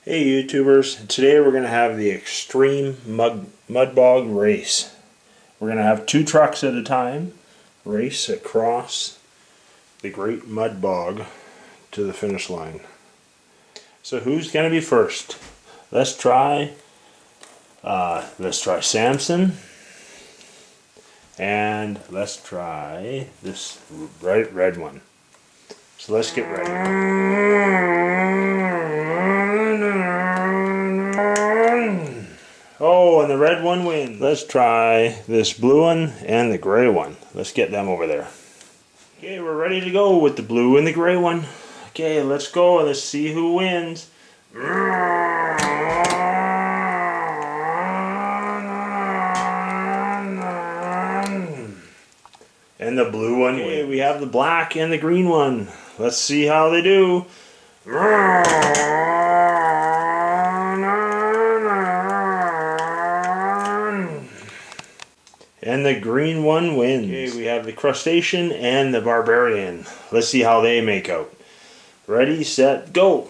Hey YouTubers, today we're going to have the extreme mud bog race. We're going to have 2 trucks at a time race across the great mud bog to the finish line. So who's going to be first? Let's try Samson, and let's try this red one. So let's get ready. Oh, and the red one wins. Let's try this blue one and the gray one. Let's get them over there. Okay, we're ready to go with the blue and the gray one. Okay, let's go. Let's see who wins. And the blue one wins. Okay, we have the black and the green one. Let's see how they do. And the green one wins. Okay, we have the crustacean and the barbarian. Let's see how they make out. Ready, set, go.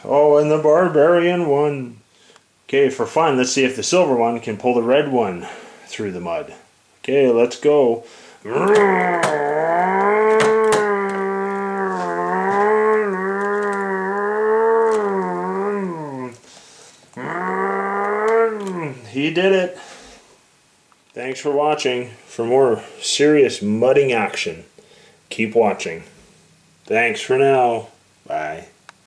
Oh, and the barbarian won. Okay, for fun, let's see if the silver one can pull the red one through the mud. Okay, let's go. He did it. Thanks for watching. For more serious mudding action, keep watching. Thanks for now. Bye.